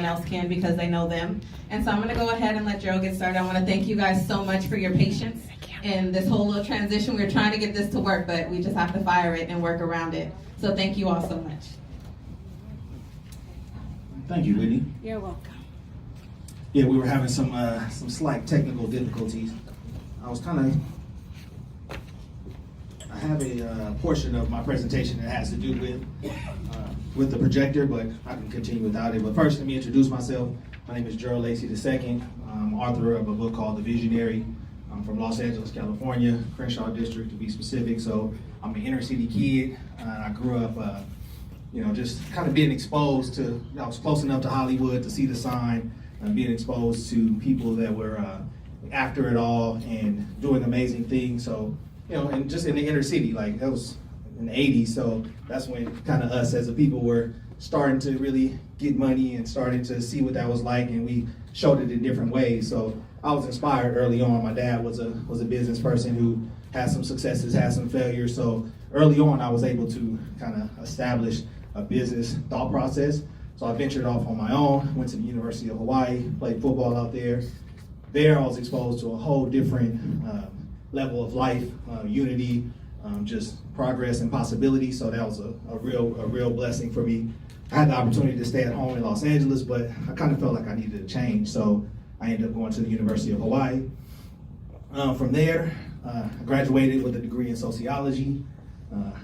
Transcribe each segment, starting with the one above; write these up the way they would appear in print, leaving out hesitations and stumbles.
else can because they know them. And so I'm going to go ahead and let Gerald get started. I want to thank you guys so much for your patience in this whole little transition. We're trying to get this to work, but we just have to fire it and work around it. So thank you all so much. Thank you, Whitney. You're welcome. Yeah, we were having some slight technical difficulties. I have a portion of my presentation that has to do with the projector, but I can continue without it. But first, let me introduce myself. My name is Gerald Lacey II. I'm author of a book called The Visionary. I'm from Los Angeles, California, Crenshaw District to be specific. So I'm an inner city kid. I grew up, just kind of being exposed to, I was close enough to Hollywood to see the sign, being exposed to people that were after it all and doing amazing things. So, and just in the inner city, like that was in the 80s. So that's when kind of us as a people were starting to really get money and starting to see what that was like, and we showed it in different ways. So I was inspired early on. My dad was a business person who had some successes, had some failures. So early on, I was able to kind of establish a business thought process. So I ventured off on my own, went to the University of Hawaii, played football out there. There I was exposed to a whole different level of life, unity, just progress and possibility. So that was a real blessing for me. I had the opportunity to stay at home in Los Angeles, but I kind of felt like I needed a change. So I ended up going to the University of Hawaii. From there, I graduated with a degree in sociology.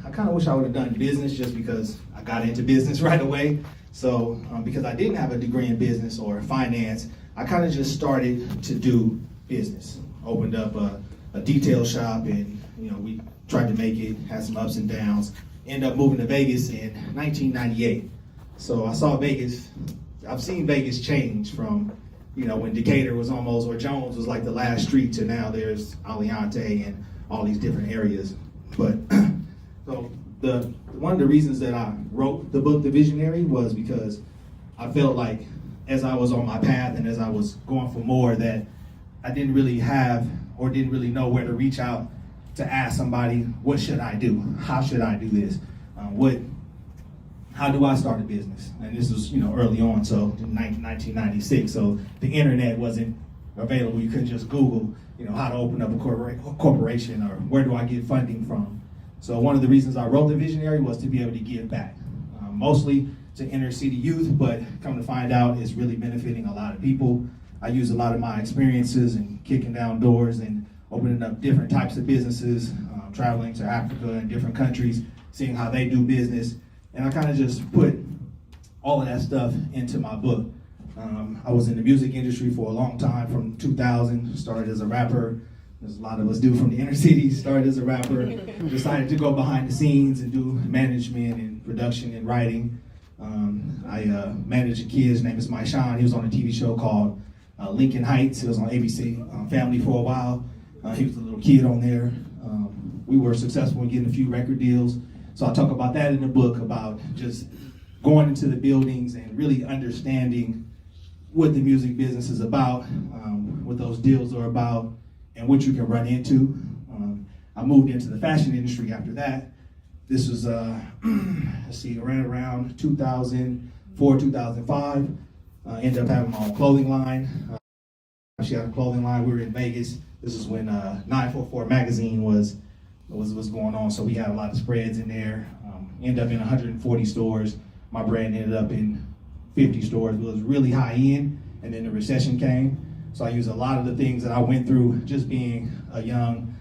I kind of wish I would have done business just because I got into business right away. So because I didn't have a degree in business or finance, I kind of just started to do business. Opened up a detail shop, and we tried to make it, had some ups and downs. Ended up moving to Vegas in 1998. So I saw Vegas, I've seen Vegas change from, when Decatur was almost, or Jones was like the last street, to now there's Aliante and all these different areas. But so one of the reasons that I wrote the book, The Visionary, was because I felt like as I was on my path and as I was going for more, that I didn't really have or didn't really know where to reach out to ask somebody, what should I do? How should I do this? How do I start a business? And this was, early on, so in 1996, so the internet wasn't available. You couldn't just Google, how to open up a corporation or where do I get funding from. So one of the reasons I wrote The Visionary was to be able to give back, mostly to inner city youth, but come to find out it's really benefiting a lot of people. I use a lot of my experiences and kicking down doors and opening up different types of businesses, traveling to Africa and different countries, seeing how they do business. And I kind of just put all of that stuff into my book. I was in the music industry for a long time, from 2000, started as a rapper. As a lot of us do from the inner city, started as a rapper, decided to go behind the scenes and do management and production and writing. I managed a kid, his name is Mike Sean. He was on a TV show called Lincoln Heights. It was on ABC Family for a while. He was a little kid on there. We were successful in getting a few record deals. So I talk about that in the book, about just going into the buildings and really understanding what the music business is about, what those deals are about, and what you can run into. I moved into the fashion industry after that. This was, around 2004, 2005. Ended up having my own clothing line. She had a clothing line. We were in Vegas. This is when 944 magazine was going on, so we had a lot of spreads in there. Ended up in 140 stores. My brand ended up in 50 stores. It was really high end, and then the recession came. So I used a lot of the things that I went through just being a young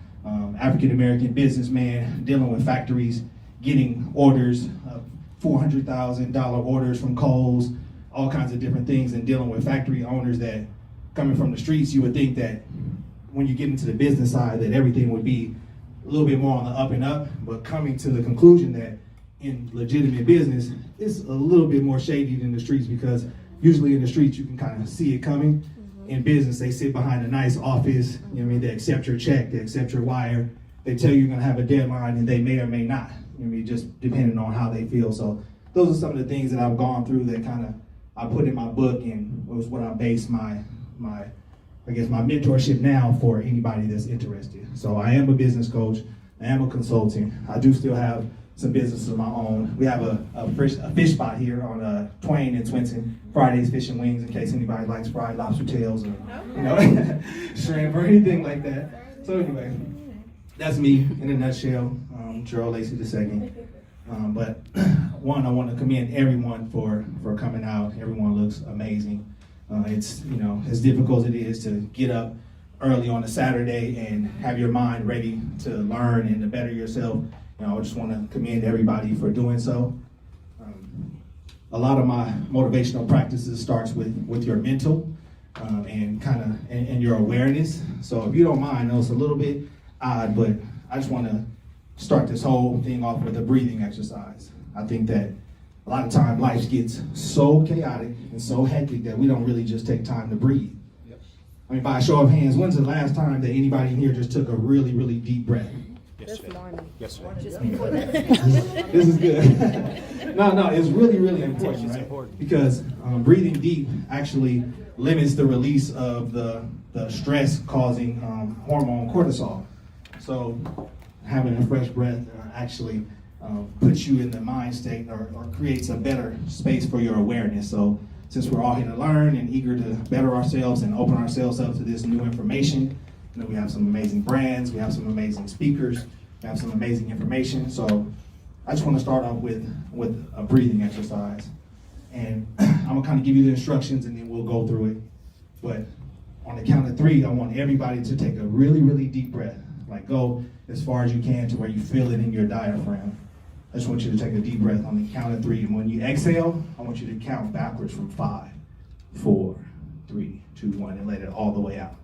African-American businessman, dealing with factories, getting orders, $400,000 orders from Kohl's, all kinds of different things, and dealing with factory owners that, coming from the streets, you would think that when you get into the business side that everything would be a little bit more on the up and up, but coming to the conclusion that in legitimate business, it's a little bit more shady than the streets, because usually in the streets you can kind of see it coming. In business, they sit behind a nice office, they accept your check, they accept your wire, they tell you you're gonna have a deadline, and they may or may not, just depending on how they feel. So those are some of the things that I've gone through that kind of I put in my book, and was what I based my mentorship now for anybody that's interested. So I am a business coach, I am a consultant, I do still have some business of my own. We have a fish spot here on Twain and Twinton, Friday's Fish and Wings, in case anybody likes fried lobster tails or shrimp or anything like that. So anyway, that's me in a nutshell, Gerald Lacey II. But one, I want to commend everyone for coming out. Everyone looks amazing. It's, as difficult as it is to get up early on a Saturday and have your mind ready to learn and to better yourself. I just want to commend everybody for doing so. A lot of my motivational practices starts with your mental and your awareness. So if you don't mind, I know it's a little bit odd, but I just want to start this whole thing off with a breathing exercise. I think that a lot of times life gets so chaotic and so hectic that we don't really just take time to breathe. Yep. I mean, by a show of hands, when's the last time that anybody here just took a really, really deep breath? This morning. Yes, sir. Just before that. This is good. No, it's really, really important, right? Important. Because breathing deep actually limits the release of the stress-causing hormone cortisol. So having a fresh breath actually puts you in the mind state or creates a better space for your awareness. So since we're all here to learn and eager to better ourselves and open ourselves up to this new information, we have some amazing brands, we have some amazing speakers, we have some amazing information. So I just want to start off with a breathing exercise. And I'm going to kind of give you the instructions and then we'll go through it. But on the count of 3, I want everybody to take a really, really deep breath. Like go as far as you can to where you feel it in your diaphragm. I just want you to take a deep breath on the count of 3. And when you exhale, I want you to count backwards from 5, 4, 3, 2, 1, and let it all the way out.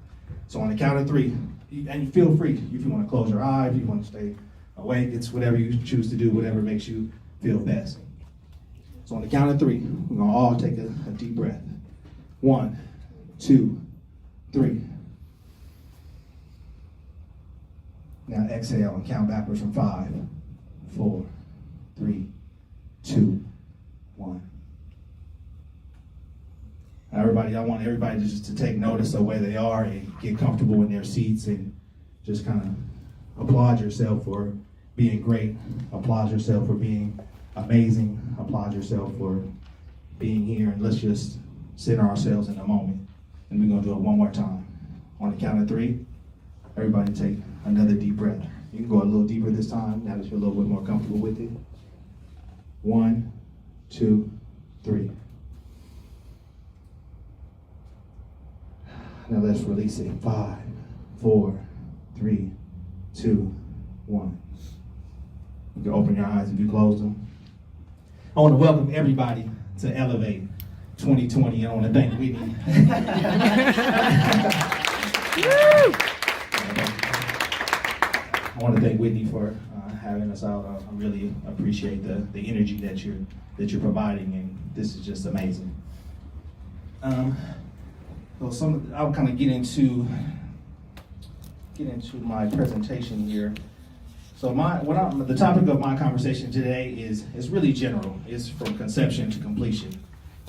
So on the count of 3, and you feel free if you want to close your eyes, if you want to stay awake, it's whatever you choose to do, whatever makes you feel best. So on the count of 3, we're going to all take a deep breath. 1, 2, 3. Now exhale and count backwards from 5, 4, 3, 2, 1. Everybody, I want everybody to take notice of where they are and get comfortable in their seats and just kind of applaud yourself for being great. Applaud yourself for being amazing. Applaud yourself for being here. And let's just center ourselves in the moment. And we're going to do it one more time. On the count of 3, everybody take another deep breath. You can go a little deeper this time, now that you're a little bit more comfortable with it. 1, 2, 3. Now let's release it. 5, 4, 3, 2, 1. You can open your eyes if you close them. I want to welcome everybody to Elevate 2020. I want to thank Whitney. I want to thank Whitney for having us out. I really appreciate the energy that you're providing, and this is just amazing. So I'll kind of get into my presentation here. So the topic of my conversation today is really general. It's from conception to completion.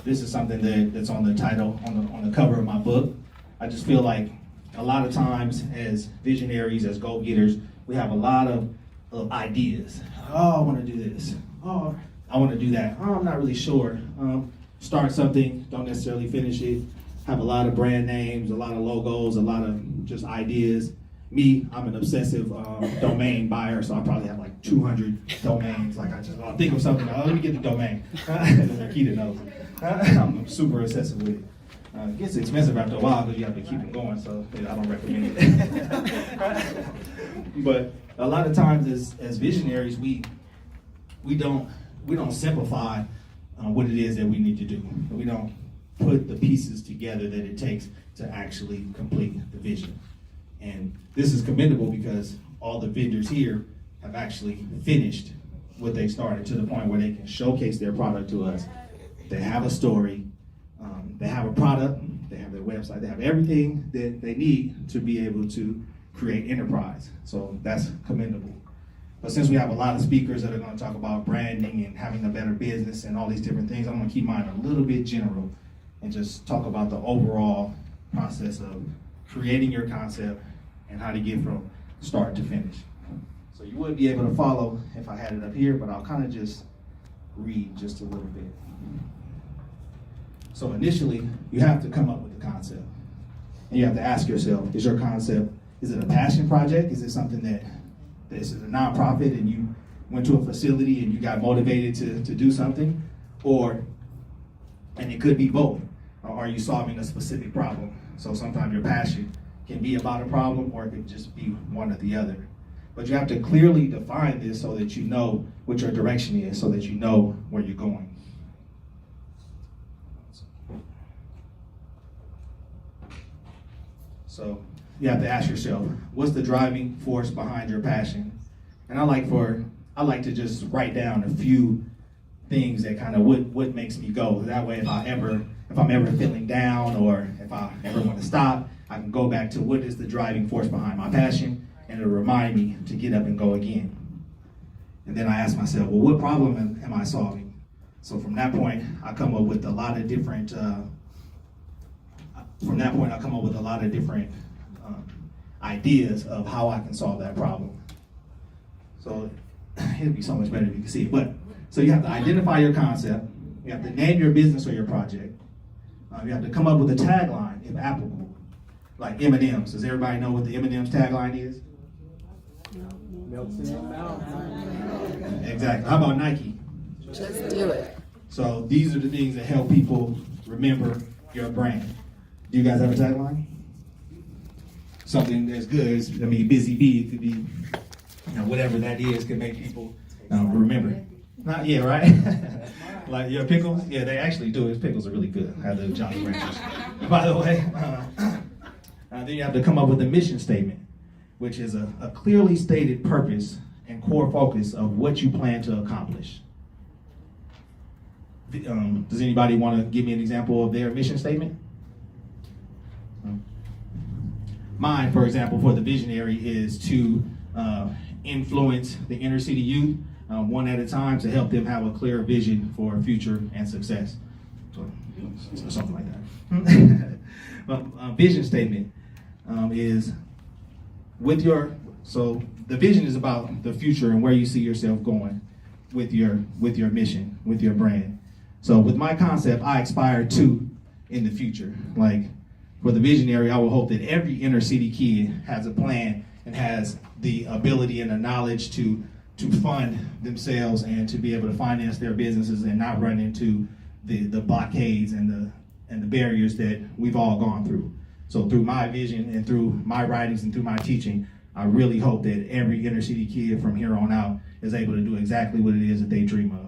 This is something that's on the title, on the cover of my book. I just feel like a lot of times as visionaries, as go-getters, we have a lot of ideas. Oh, I want to do this. Oh, I want to do that. Oh, I'm not really sure. Start something, don't necessarily finish it. Have a lot of brand names, a lot of logos, a lot of just ideas. Me, I'm an obsessive domain buyer, so I probably have like 200 domains. Like I'll think of something, let me get the domain. Keita knows. I'm super obsessive with it. It gets expensive after a while because you have to keep it going, so I don't recommend it. But a lot of times as visionaries, we don't simplify what it is that we need to do. We don't put the pieces together that it takes to actually complete the vision. And this is commendable because all the vendors here have actually finished what they started to the point where they can showcase their product to us. They have a story, they have a product, they have their website, they have everything that they need to be able to create enterprise. So that's commendable. But since we have a lot of speakers that are going to talk about branding and having a better business and all these different things, I'm going to keep mine a little bit general and just talk about the overall process of creating your concept and how to get from start to finish. So you would be able to follow if I had it up here, but I'll kind of just read just a little bit. So initially, you have to come up with the concept. And you have to ask yourself, is your concept, is it a passion project? Is it something that this is a nonprofit and you went to a facility and you got motivated to do something? And it could be both. Or are you solving a specific problem? So sometimes your passion can be about a problem, or it could just be one or the other. But you have to clearly define this so that you know what your direction is, so that you know where you're going. So you have to ask yourself, what's the driving force behind your passion? And I like to just write down a few things that kind of what makes me go. That way, if I'm ever feeling down, or if I ever want to stop, I can go back to what is the driving force behind my passion, and it'll remind me to get up and go again. And then I ask myself, well, what problem am I solving? So from that point, I come up with a lot of different. Ideas of how I can solve that problem. So it'd be so much better if you can see it. But so you have to identify your concept. You have to name your business or your project. You have to come up with a tagline, if applicable, like M&M's. Does everybody know what the M&M's tagline is? Exactly. How about Nike? Just do it. So these are the things that help people remember your brand. Do you guys have a tagline? Something that's good. Busy bee, it could be, whatever that is, can make people remember. Not yeah, right? Like your pickles? Yeah, they actually do. His pickles are really good. I have the Jolly Ranchers. By the way, then you have to come up with a mission statement, which is a clearly stated purpose and core focus of what you plan to accomplish. Does anybody want to give me an example of their mission statement? Mine, for example, for the visionary is to influence the inner city youth one at a time to help them have a clear vision for future and success. So something like that. Vision statement is so the vision is about the future and where you see yourself going with your mission, with your brand. So with my concept, I aspire to in the future. Like for the visionary, I will hope that every inner city kid has a plan and has the ability and the knowledge to fund themselves and to be able to finance their businesses and not run into the blockades and the barriers that we've all gone through. So through my vision and through my writings and through my teaching, I really hope that every inner city kid from here on out is able to do exactly what it is that they dream of.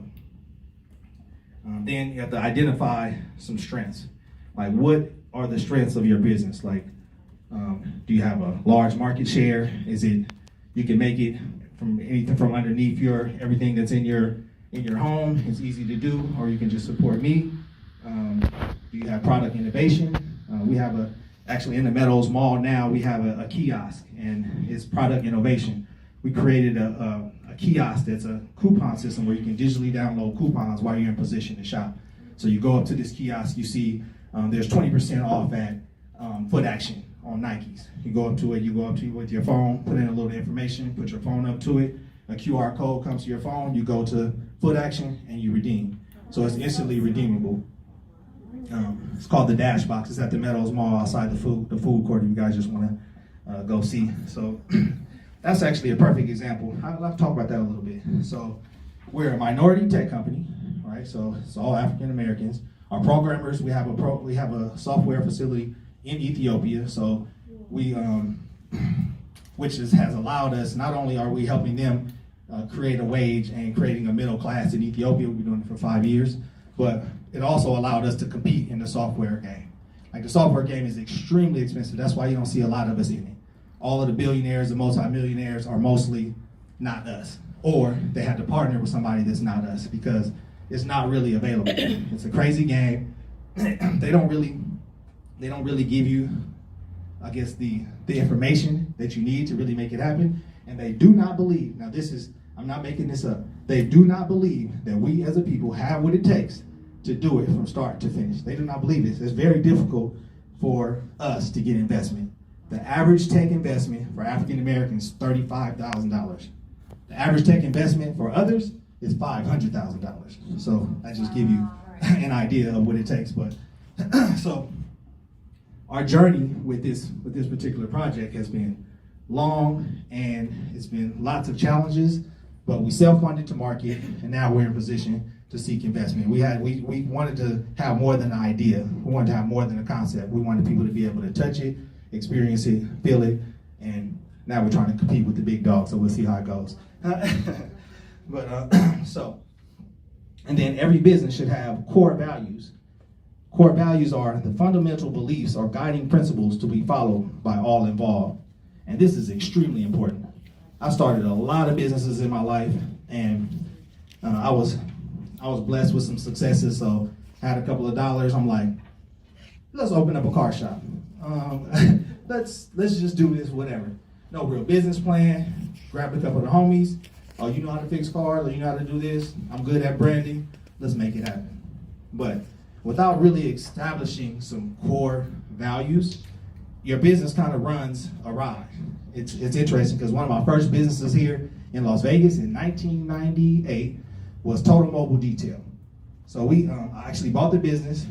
Then you have to identify some strengths. Like, what are the strengths of your business? Like, do you have a large market share? Is it you can make it from anything from underneath everything that's in your home? It's easy to do, or you can just support me. Do you have product innovation? We have actually in the Meadows Mall now we have a kiosk, and it's product innovation. We created a kiosk that's a coupon system where you can digitally download coupons while you're in position to shop. So you go up to this kiosk, you see there's 20% off at Foot Action on Nikes. You go up to it with your phone, put in a little information, put your phone up to it, a QR code comes to your phone, you go to Foot Action and you redeem. So it's instantly redeemable. It's called the Dash Box. It's at the Meadows Mall outside the food court if you guys just want to go see. So that's actually a perfect example. I'll talk about that a little bit. So we're a minority tech company, right? So it's all African Americans. Our programmers, we have a software facility in Ethiopia. So we, which has allowed us, not only are we helping them create a wage and creating a middle class in Ethiopia, we've been doing it for 5 years, but it also allowed us to compete in the software game. Like the software game is extremely expensive. That's why you don't see a lot of us in it. All of the billionaires and multimillionaires are mostly not us, or they have to partner with somebody that's not us because it's not really available. It's a crazy game. They don't really give you, I guess, the information that you need to really make it happen. And they do not believe, now I'm not making this up, they do not believe that we as a people have what it takes to do it from start to finish. They do not believe this. It's very difficult for us to get investment. The average tech investment for African Americans is $35,000. The average tech investment for others is $500,000. So I just give you an idea of what it takes. But so our journey with this particular project has been long, and it's been lots of challenges, but we self-funded to market, and now we're in position to seek investment. We wanted to have more than an idea. We wanted to have more than a concept. We wanted people to be able to touch it, experience it, feel it, and now we're trying to compete with the big dogs, so we'll see how it goes. And then every business should have core values. Core values are the fundamental beliefs or guiding principles to be followed by all involved. And this is extremely important. I started a lot of businesses in my life, and I was blessed with some successes, so I had a couple of dollars. I'm like, let's open up a car shop. Let's just do this, whatever. No real business plan. Grabbed a couple of the homies. Oh, you know how to fix cars, or you know how to do this? I'm good at branding. Let's make it happen. But without really establishing some core values, your business kind of runs awry. It's interesting because one of my first businesses here in Las Vegas in 1998 was Total Mobile Detail. So I actually bought the business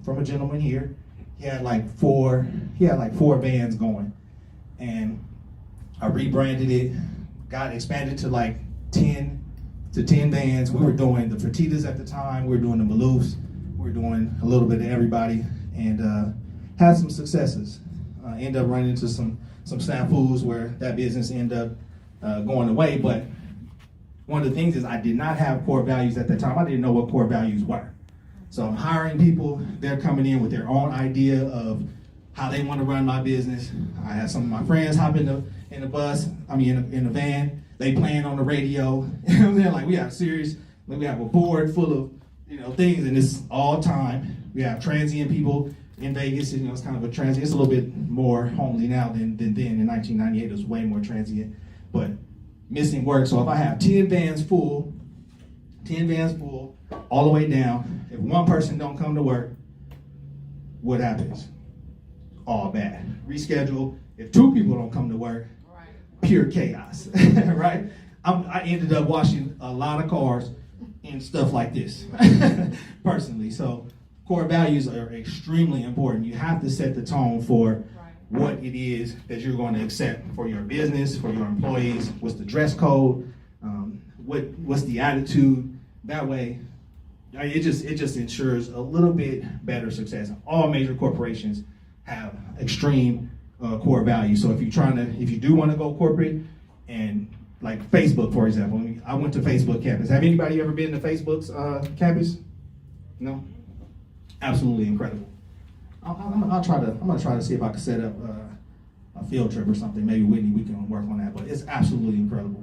from a gentleman here. He had like four vans going, and I rebranded it, got expanded to like 10 vans. We were doing the Fertitas at the time. We were doing the Maloofs. We were doing a little bit of everybody, and had some successes. Ended up running into some snafus where that business ended up going away. But one of the things is I did not have core values at that time. I didn't know what core values were. So I'm hiring people. They're coming in with their own idea of how they want to run my business. I had some of my friends hop in the van. They playing on the radio. They're like, we have a board full of things, and it's all time. We have transient people in Vegas. It's kind of a transient. It's a little bit more homely now than then. In 1998, it was way more transient, but missing work. So if I have 10 vans full, all the way down, if one person don't come to work, what happens? All bad. Reschedule. If 2 people don't come to work, pure chaos, right? I ended up washing a lot of cars and stuff like this, personally. So core values are extremely important. You have to set the tone for what it is that you're going to accept for your business, for your employees. What's the dress code? What's the attitude? That way, it just ensures a little bit better success. All major corporations have extreme core values. So if you do want to go corporate, and like Facebook, for example, I went to Facebook campus. Have anybody ever been to Facebook's campus? No? Absolutely incredible. I'm gonna try to see if I can set up a field trip or something. Maybe Whitney, we can work on that. But it's absolutely incredible.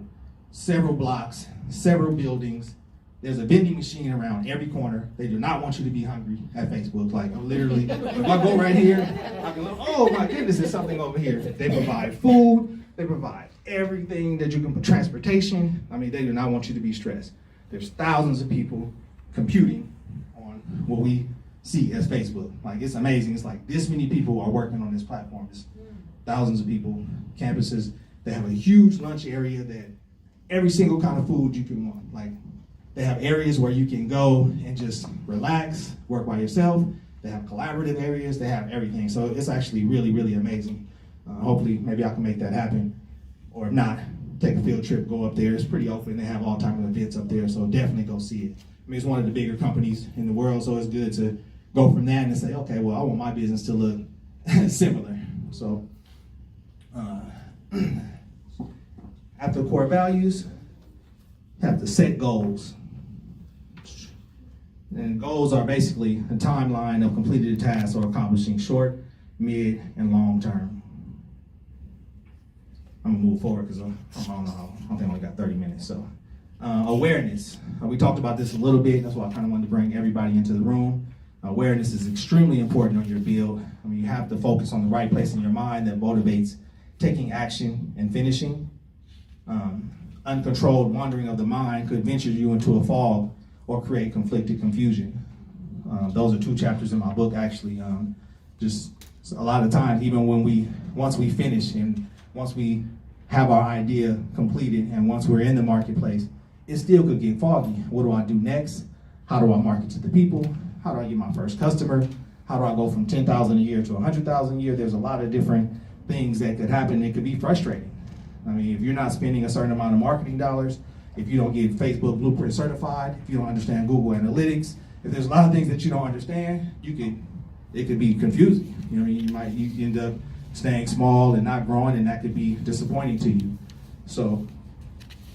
Several blocks, several buildings. There's a vending machine around every corner. They do not want you to be hungry at Facebook. Like, I'm literally, if I go right here, I can look, oh my goodness, there's something over here. They provide food. They provide everything that you can, transportation. They do not want you to be stressed. There's thousands of people computing on what we see as Facebook. Like, it's amazing. It's like this many people are working on this platform. It's thousands of people, campuses. They have a huge lunch area that every single kind of food you can want. Like, they have areas where you can go and just relax, work by yourself. They have collaborative areas. They have everything. So it's actually really, really amazing. Hopefully, maybe I can make that happen. Or if not, take a field trip, go up there. It's pretty open. They have all types of events up there. So definitely go see it. It's one of the bigger companies in the world. So it's good to go from that and say, okay, well, I want my business to look similar. So after core values, you have to set goals. And goals are basically a timeline of completed tasks or accomplishing short, mid, and long term. I'm gonna move forward because I don't think I only got 30 minutes. So awareness. We talked about this a little bit. That's why I kind of wanted to bring everybody into the room. Awareness is extremely important on your build. You have to focus on the right place in your mind that motivates taking action and finishing. Uncontrolled wandering of the mind could venture you into a fog or create conflicted confusion. Those are 2 chapters in my book, actually. Just a lot of times, even once we finish and once we have our idea completed, and once we're in the marketplace, it still could get foggy. What do I do next? How do I market to the people? How do I get my first customer? How do I go from 10,000 a year to 100,000 a year? There's a lot of different things that could happen. It could be frustrating. I mean, if you're not spending a certain amount of marketing dollars, if you don't get Facebook Blueprint certified, if you don't understand Google Analytics, if there's a lot of things that you don't understand, it could be confusing. You know, you end up staying small and not growing, and that could be disappointing to you. So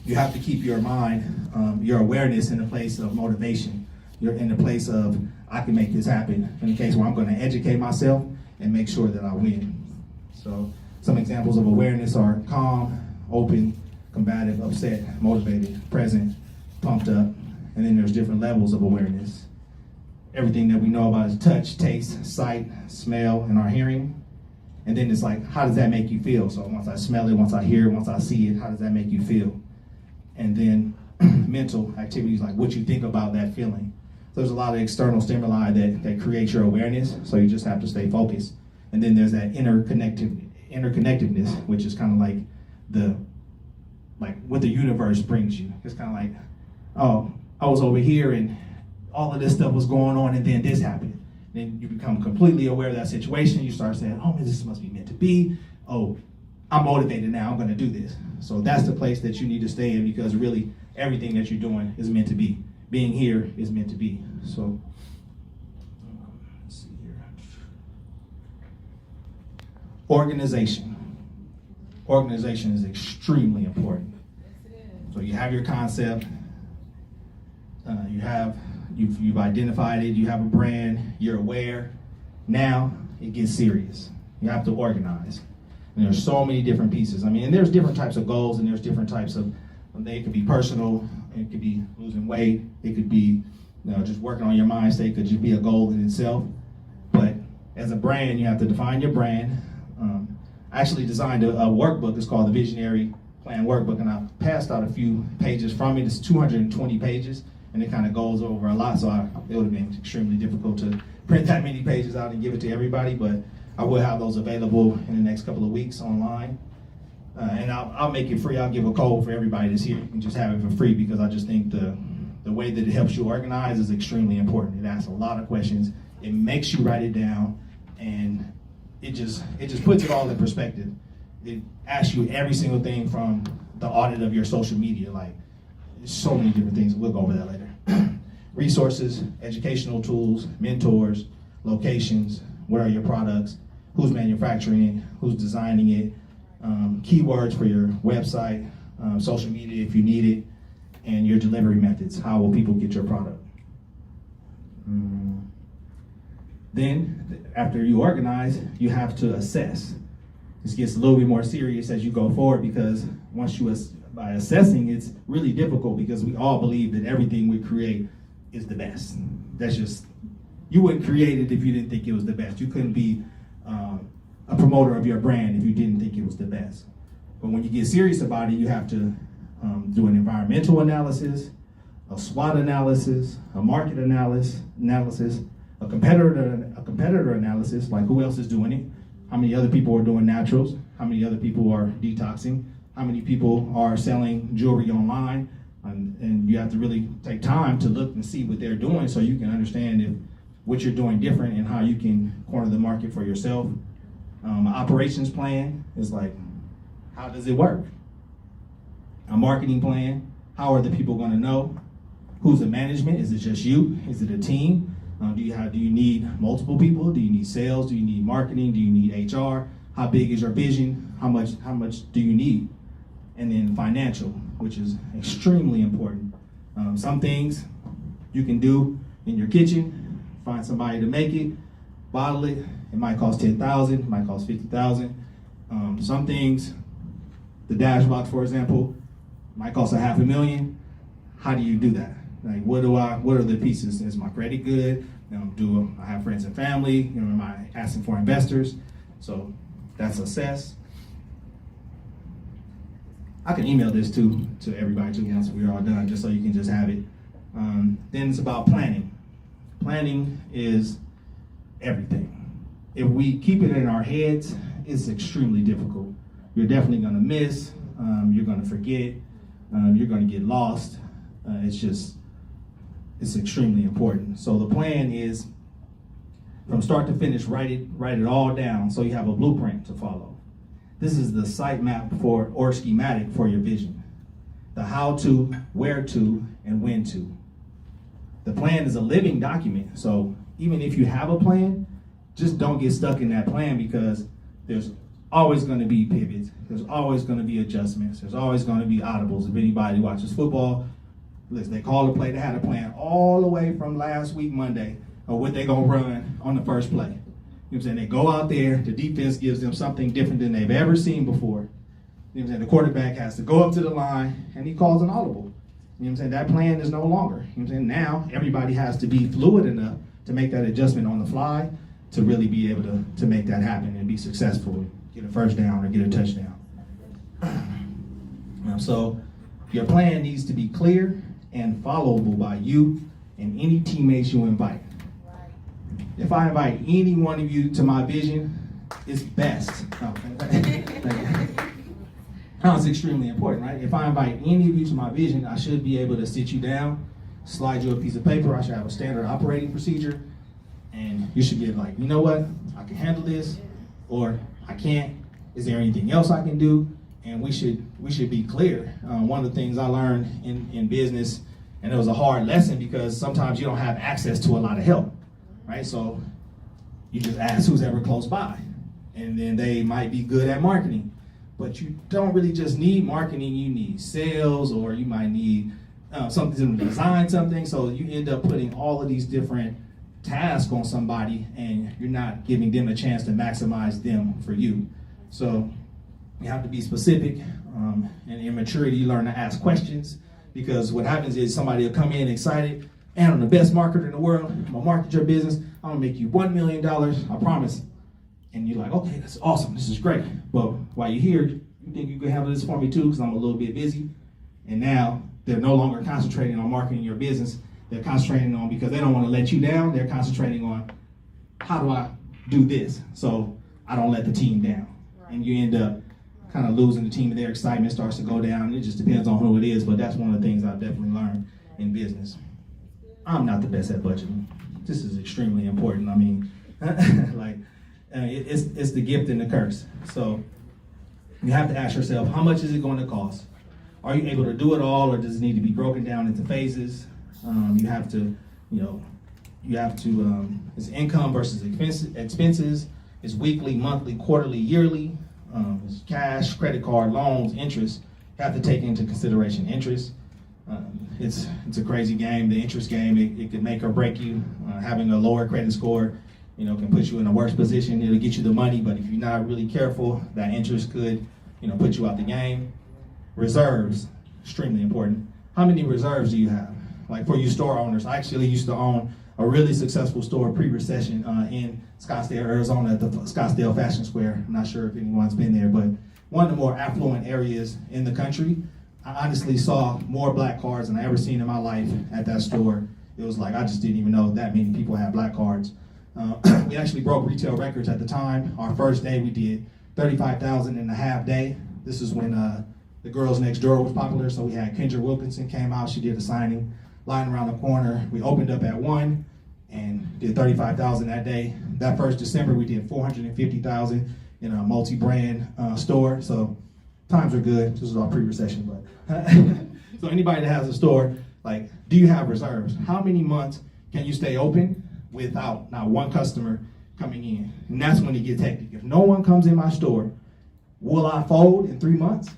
you have to keep your mind, your awareness in a place of motivation. You're in a place of, I can make this happen, in the case where I'm going to educate myself and make sure that I win. So some examples of awareness are calm, open, combative, upset, motivated, present, pumped up, and then there's different levels of awareness. Everything that we know about is touch, taste, sight, smell, and our hearing. And then it's like, how does that make you feel? So once I smell it, once I hear it, once I see it, how does that make you feel? And then mental activities, like what you think about that feeling. So there's a lot of external stimuli that create your awareness, so you just have to stay focused. And then there's that interconnectedness, which is kind of like what the universe brings you. It's kind of like, oh, I was over here and all of this stuff was going on, and then this happened. Then you become completely aware of that situation. You start saying, oh, this must be meant to be. Oh, I'm motivated now, I'm going to do this. So that's the place that you need to stay in, because really everything that you're doing is meant to be. Being here is meant to be. So let's see here. Organization. Organization is extremely important. So you have your concept, you've identified it, you have a brand, you're aware. Now it gets serious. You have to organize. And there's so many different pieces. I mean, and there's different types of goals, and there's different types of, they could be personal, it could be losing weight, it could be just working on your mind state, could just be a goal in itself. But as a brand, you have to define your brand. I actually designed a workbook. It's called the Visionary Plan Workbook, and I passed out a few pages from it. It's 220 pages, and it kind of goes over a lot, so it would have been extremely difficult to print that many pages out and give it to everybody, but I will have those available in the next couple of weeks online. And I'll make it free. I'll give a code for everybody that's here. You can just have it for free, because I just think the way that it helps you organize is extremely important. It asks a lot of questions. It makes you write it down, and it just puts it all in perspective. It asks you every single thing from the audit of your social media. Like, there's so many different things. We'll go over that later. Resources, educational tools, mentors, locations, where are your products, who's manufacturing it, who's designing it, keywords for your website, social media if you need it, and your delivery methods. How will people get your product? Then, after you organize, you have to assess. This gets a little bit more serious as you go forward, because by assessing, it's really difficult, because we all believe that everything we create is the best. That's just, you wouldn't create it if you didn't think it was the best. You couldn't be a promoter of your brand if you didn't think it was the best. But when you get serious about it, you have to do an environmental analysis, a SWOT analysis, a market analysis, a competitor analysis, like who else is doing it, how many other people are doing naturals, how many other people are detoxing, how many people are selling jewelry online, and you have to really take time to look and see what they're doing, so you can understand what you're doing different and how you can corner the market for yourself. An operations plan is like, how does it work? A marketing plan, how are the people going to know? Who's the management? Is it just you? Is it a team? Do you need multiple people? Do you need sales? Do you need marketing? Do you need HR? How big is your vision? How much do you need? And then financial, which is extremely important. Some things you can do in your kitchen, find somebody to make it, bottle it. It might cost $10,000, it might cost $50,000. Some things, the dash box, for example, might cost $500,000. How do you do that? Like, what are the pieces? Is my credit good? Do I have friends and family? Am I asking for investors? So that's assess. I can email this to everybody too once we're all done, just so you can just have it. Then it's about planning. Planning is everything. If we keep it in our heads, it's extremely difficult. You're definitely gonna miss. You're going to forget. You're going to get lost. It's extremely important. So the plan is from start to finish, write it all down so you have a blueprint to follow. This is the site map or schematic for your vision. The how to, where to, and when to. The plan is a living document. So even if you have a plan, just don't get stuck in that plan, because there's always going to be pivots. There's always going to be adjustments. There's always going to be audibles. If anybody watches football, listen, they call the play. They had a plan all the way from last week, Monday, of what they're going to run on the first play. You know what I'm saying? They go out there. The defense gives them something different than they've ever seen before. You know what I'm saying? The quarterback has to go up to the line, and he calls an audible. You know what I'm saying? That plan is no longer. You know what I'm saying? Now, everybody has to be fluid enough to make that adjustment on the fly to really be able to make that happen and be successful, get a first down or get a touchdown. So your plan needs to be clear and followable by you and any teammates you invite. If I invite any one of you to my vision, it's best. It's extremely important, right? If I invite any of you to my vision, I should be able to sit you down, slide you a piece of paper. I should have a standard operating procedure, and you should get like, you know what? I can handle this, or I can't. Is there anything else I can do? And we should be clear. One of the things I learned in business, and it was a hard lesson because sometimes you don't have access to a lot of help, right? So you just ask who's ever close by, and then they might be good at marketing. But you don't really just need marketing, you need sales, or you might need something to design something. So you end up putting all of these different tasks on somebody, and you're not giving them a chance to maximize them for you. So you have to be specific, and in maturity, you learn to ask questions, because what happens is somebody will come in excited, and I'm the best marketer in the world, I'm gonna market your business, I'm gonna make you $1 million, I promise. And you're like, okay, that's awesome, this is great. But while you're here, you think you can handle this for me too, because I'm a little bit busy. And now they're no longer concentrating on marketing your business. They're concentrating on, because they don't want to let you down, they're concentrating on, how do I do this so I don't let the team down? Right. And you end up kind of losing the team, and their excitement starts to go down. It just depends on who it is, but that's one of the things I've definitely learned in business. I'm not the best at budgeting. This is extremely important. I mean, it's the gift and the curse. So you have to ask yourself, how much is it going to cost? Are you able to do it all, or does it need to be broken down into phases? It's income versus expenses. It's weekly, monthly, quarterly, yearly. It's cash, credit card, loans, interest. You have to take into consideration interest. It's a crazy game. The interest game, it can make or break you. Having a lower credit score, can put you in a worse position. It'll get you the money, but if you're not really careful, that interest could, put you out the game. Reserves, extremely important. How many reserves do you have? Like for you store owners, I actually used to own a really successful store pre-recession in Scottsdale, Arizona, at the Scottsdale Fashion Square. I'm not sure if anyone's been there, but one of the more affluent areas in the country. I honestly saw more black cards than I ever seen in my life at that store. It was like, I just didn't even know that many people had black cards. We actually broke retail records at the time. Our first day we did 35,000 in a half day. This is when the Girls Next Door was popular, so we had Kendra Wilkinson came out, she did a signing, line around the corner. We opened up at 1 and did 35,000 that day. That first December we did 450,000 in a multi-brand store, so times are good. This is all pre-recession, but so anybody that has a store, like, do you have reserves? How many months can you stay open without not one customer coming in? And that's when it gets hectic. If no one comes in my store, will I fold in 3 months?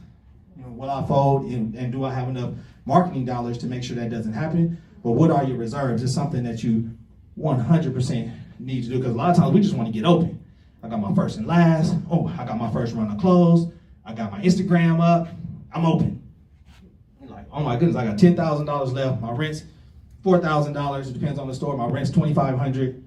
Will I fold, and do I have enough marketing dollars to make sure that doesn't happen? But what are your reserves? It's something that you 100% need to do, because a lot of times we just want to get open. I got my first and last. Oh, I got my first run of clothes. I got my Instagram up. I'm open. You're like, oh my goodness, I got $10,000 left. My rent's $4,000. It depends on the store. My rent's $2,500.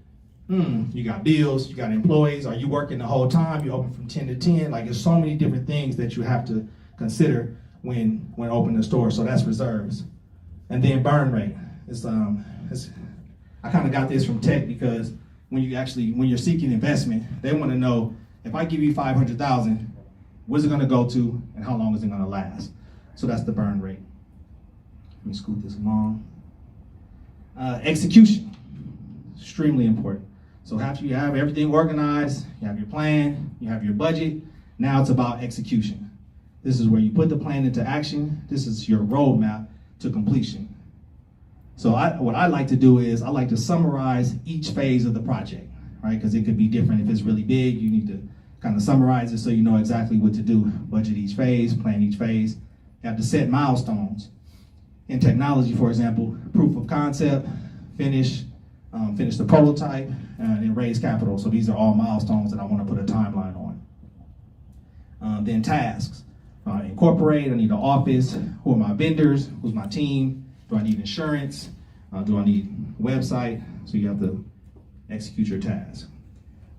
You got bills. You got employees. Are you working the whole time? You open from 10 to 10. Like, there's so many different things that you have to consider when opening the store. So that's reserves. And then burn rate. I kind of got this from tech, because when you're seeking investment, they want to know, if I give you $500,000, where's it gonna go to, and how long is it gonna last? So that's the burn rate. Let me scoot this along. Execution, extremely important. So after you have everything organized, you have your plan, you have your budget, now it's about execution. This is where you put the plan into action. This is your roadmap to completion. So what I like to do is I like to summarize each phase of the project, right? Because it could be different. If it's really big, you need to kind of summarize it so you know exactly what to do. Budget each phase, plan each phase. You have to set milestones. In technology, for example, proof of concept, finish the prototype, and raise capital. So these are all milestones that I want to put a timeline on. Then tasks. Incorporate, I need an office. Who are my vendors? Who's my team? Do I need insurance? Do I need a website? So you have to execute your task.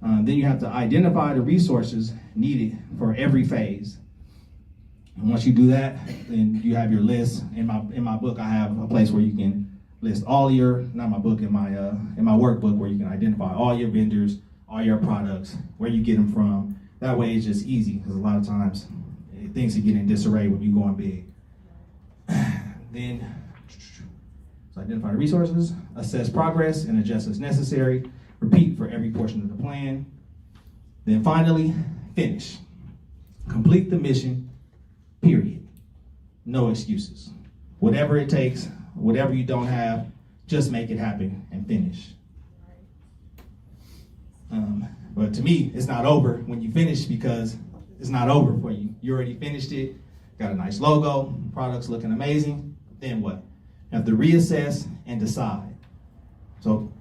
Then you have to identify the resources needed for every phase. And once you do that, then you have your list. In my book, I have a place where you can list all your, not my book, in my workbook, where you can identify all your vendors, all your products, where you get them from. That way it's just easy, because a lot of times things can get in disarray when you're going big. Then, so identify the resources, assess progress, and adjust as necessary. Repeat for every portion of the plan. Then finally, finish. Complete the mission, period. No excuses. Whatever it takes, whatever you don't have, just make it happen and finish. But to me, it's not over when you finish, because it's not over for you. You already finished it, got a nice logo, products looking amazing. Then what? You have to reassess and decide. So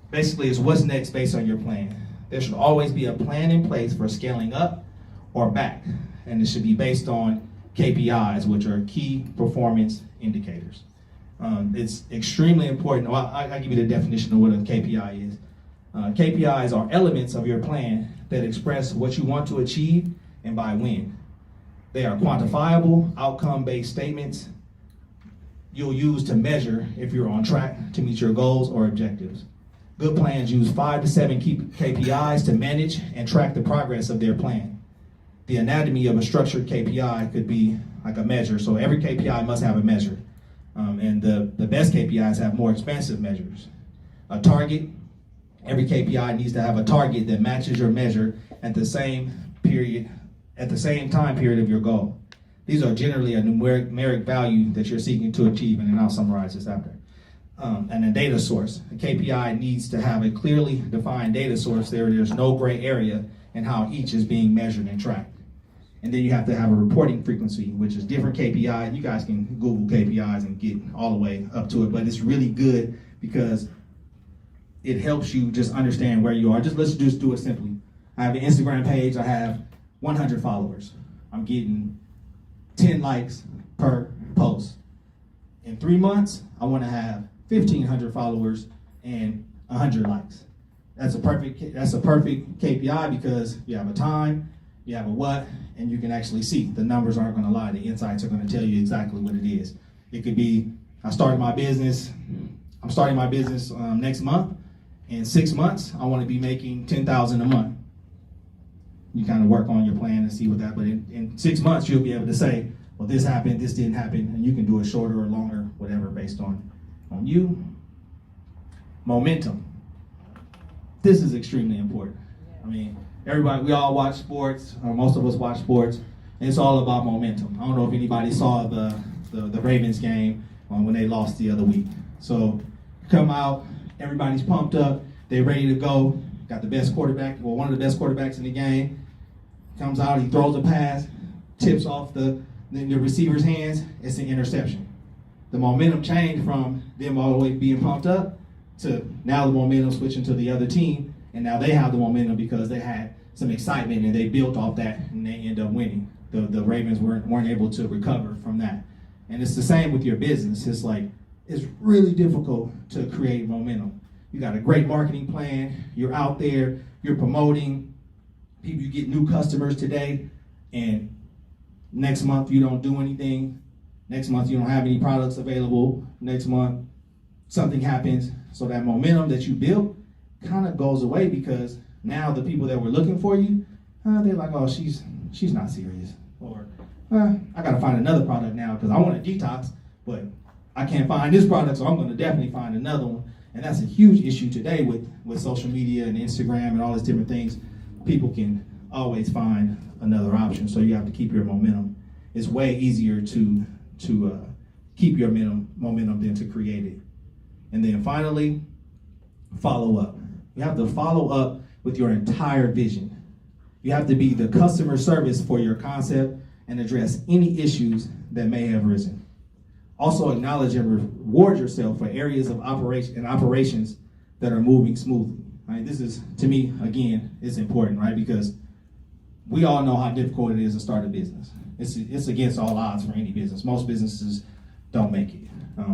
basically, it's what's next based on your plan. There should always be a plan in place for scaling up or back, and it should be based on KPIs, which are key performance indicators. It's extremely important. Well, I'll give you the definition of what a KPI is. KPIs are elements of your plan that express what you want to achieve and by when. They are quantifiable, outcome-based statements you'll use to measure if you're on track to meet your goals or objectives. Good plans use 5 to 7 key KPIs to manage and track the progress of their plan. The anatomy of a structured KPI could be like a measure. So every KPI must have a measure. And the best KPIs have more expensive measures. A target, every KPI needs to have a target that matches your measure at the same time period of your goal. These are generally a numeric value that you're seeking to achieve, and then I'll summarize this after. And a data source. A KPI needs to have a clearly defined data source. There's no gray area in how each is being measured and tracked. And then you have to have a reporting frequency, which is different KPI. You guys can Google KPIs and get all the way up to it, but it's really good because it helps you just understand where you are. Let's just do it simply. I have an Instagram page. I have 100 followers. I'm getting 10 likes per post. In 3 months, I want to have 1,500 followers and 100 likes. That's a perfect KPI because you have a time, you have a what, and you can actually see. The numbers aren't going to lie. The insights are going to tell you exactly what it is. It could be, I'm starting my business next month. In 6 months, I want to be making $10,000 a month. You kind of work on your plan and see what that, but in 6 months, you'll be able to say, well, this happened, this didn't happen, and you can do it shorter or longer, whatever, based on you. Momentum. This is extremely important. I mean, we all watch sports, or most of us watch sports, and it's all about momentum. I don't know if anybody saw the Ravens game when they lost the other week. So, come out, everybody's pumped up, they're ready to go, got the best quarterback, well, one of the best quarterbacks in the game, comes out, he throws a pass, tips off the receiver's hands, it's an interception. The momentum changed from them all the way being pumped up to now the momentum switching to the other team, and now they have the momentum because they had some excitement and they built off that and they end up winning. The Ravens weren't able to recover from that. And it's the same with your business. It's like, it's really difficult to create momentum. You got a great marketing plan, you're out there, you're promoting, people, you get new customers today, and next month you don't do anything. Next month you don't have any products available. Next month something happens. So that momentum that you built kind of goes away because now the people that were looking for you, they're like, oh, she's she's not serious. Or I gotta find another product now because I want a detox, but I can't find this product, so I'm gonna definitely find another one. And that's a huge issue today with social media and Instagram and all these different things. People can always find another option, so you have to keep your momentum. It's way easier to keep your momentum than to create it. And then finally, follow up. You have to follow up with your entire vision. You have to be the customer service for your concept and address any issues that may have arisen. Also acknowledge and reward yourself for areas of operations that are moving smoothly. Right? This is, to me, again, it's important, right? Because we all know how difficult it is to start a business. It's against all odds for any business. Most businesses don't make it.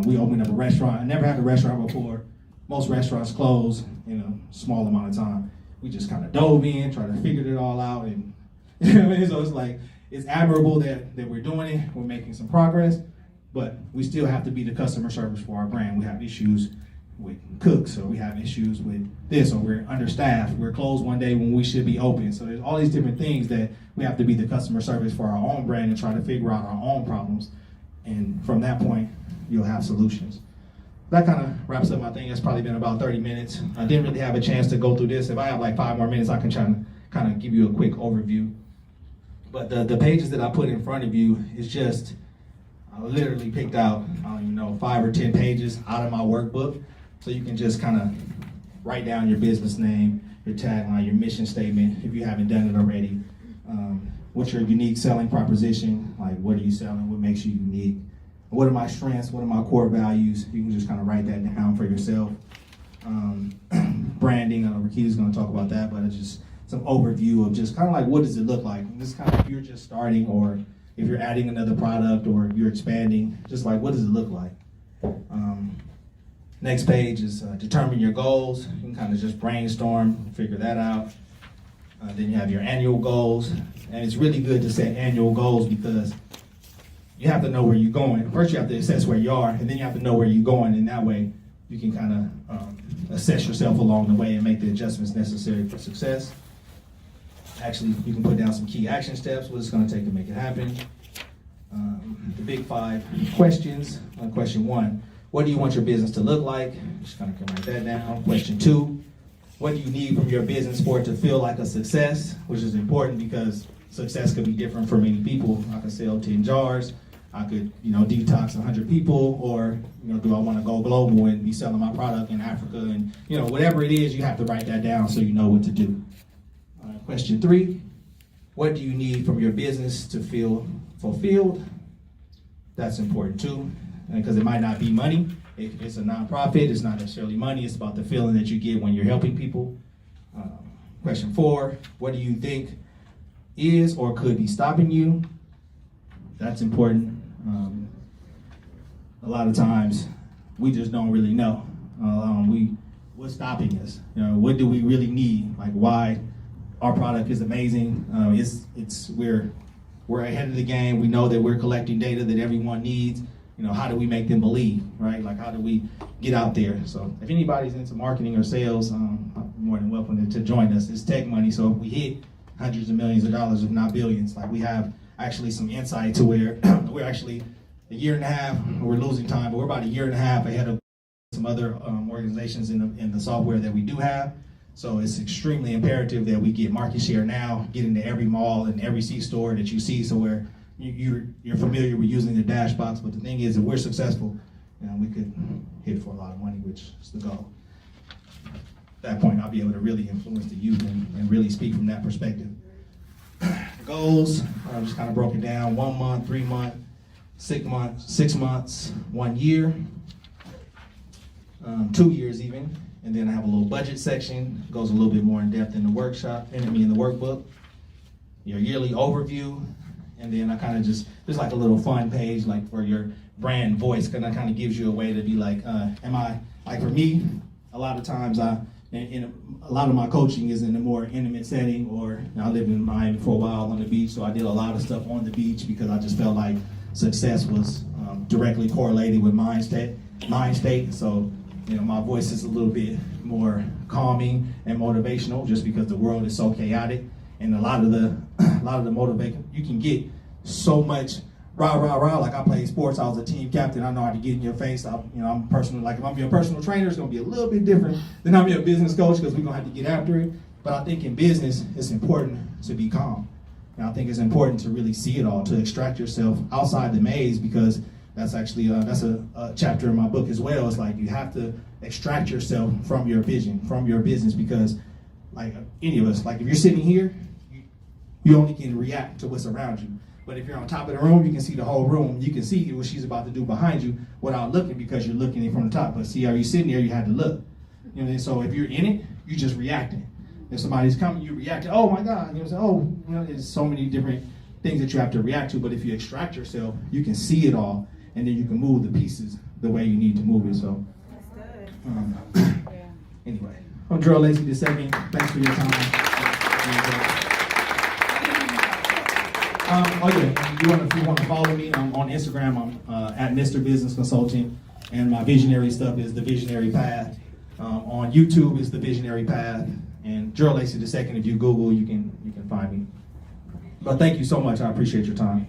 We opened up a restaurant. I never had a restaurant before. Most restaurants close in a small amount of time. We just kind of dove in, tried to figure it all out, and you know what I mean? So it's like, it's admirable that we're doing it, we're making some progress, but we still have to be the customer service for our brand. We have issues with cooks, or we have issues with this, or we're understaffed, we're closed one day when we should be open. So there's all these different things that we have to be the customer service for our own brand and try to figure out our own problems. And from that point, you'll have solutions. That kind of wraps up my thing. It's probably been about 30 minutes. I didn't really have a chance to go through this. If I have like 5 more minutes, I can try to kind of give you a quick overview. But the pages that I put in front of you is just, I literally picked out, I don't even know, 5 or 10 pages out of my workbook. So you can just kind of write down your business name, your tagline, your mission statement, if you haven't done it already. What's your unique selling proposition? Like, what are you selling? What makes you unique? What are my strengths? What are my core values? You can just kind of write that down for yourself. Branding, I know Rakita's going to talk about that, but it's just some overview of just kind of like, what does it look like? And this kind of, if you're just starting, or if you're adding another product, or you're expanding, just like, what does it look like? Next page is determine your goals. You can kind of just brainstorm, figure that out. Then you have your annual goals. And it's really good to set annual goals because you have to know where you're going. First, you have to assess where you are, and then you have to know where you're going. And that way, you can kind of assess yourself along the way and make the adjustments necessary for success. Actually, you can put down some key action steps, what it's going to take to make it happen. The big 5 questions. Question 1, what do you want your business to look like? Just kind of can write that down. Question 2, what do you need from your business for it to feel like a success? Which is important because success could be different for many people. I could sell 10 jars. I could, detox 100 people, or, do I want to go global and be selling my product in Africa? And, whatever it is, you have to write that down so you know what to do. Question 3, what do you need from your business to feel fulfilled? That's important too, because it might not be money. If it's a nonprofit, it's not necessarily money. It's about the feeling that you get when you're helping people. Question 4, what do you think is or could be stopping you? That's important. A lot of times we just don't really know. What's stopping us? What do we really need? Like, why our product is amazing. We're ahead of the game. We know that we're collecting data that everyone needs. How do we make them believe, right? Like, how do we get out there? So if anybody's into marketing or sales, I'm more than welcome to join us. It's tech money, so if we hit hundreds of millions of dollars, if not billions, like, we have actually some insight to where we're actually a year and a half, we're losing time, but we're about a year and a half ahead of some other organizations in the software that we do have. So it's extremely imperative that we get market share now, get into every mall and every C-store that you see, so where you're familiar with using the dash box. But the thing is, if we're successful, we could hit for a lot of money, which is the goal. At that point, I'll be able to really influence the youth and really speak from that perspective. Goals, I just kind of broke it down: 1 month, 3 month, 6 months, 1 year, 2 years even. And then I have a little budget section, goes a little bit more in depth in the workshop, in the workbook. Your yearly overview, and then I kind of there's like a little fun page, like for your brand voice, kind of gives you a way to be like, for me, a lot of times in a lot of my coaching is in a more intimate setting, or I lived in Miami for a while on the beach, so I did a lot of stuff on the beach because I just felt like success was directly correlated with mind state. So, my voice is a little bit more calming and motivational, just because the world is so chaotic. And a lot of the motivation, you can get so much rah, rah, rah. Like I played sports, I was a team captain, I know how to get in your face. I'm personal, like if I'm being a personal trainer, it's gonna be a little bit different than I'm being a business coach because we're gonna have to get after it. But I think in business, it's important to be calm. And I think it's important to really see it all, to extract yourself outside the maze, because that's actually, that's a chapter in my book as well. It's like you have to extract yourself from your vision, from your business, because like any of us, like if you're sitting here, you only can react to what's around you. But if you're on top of the room, you can see the whole room. You can see what she's about to do behind you without looking, because you're looking in from the top. But see how you're sitting there, you had to look. You know, and so if you're in it, you're just reacting. If somebody's coming, you react. Oh my God! You know, oh, you know, there's so many different things that you have to react to. But if you extract yourself, you can see it all, and then you can move the pieces the way you need to move it. So, That's good. Anyway, I'm Gerald Lacey II. Thanks for your time. If you want to follow me, I'm on Instagram. I'm at Mr. Business Consulting, and my visionary stuff is The Visionary Path. On YouTube is The Visionary Path, and Gerald Lacey II. If you Google, you can find me. But thank you so much. I appreciate your time.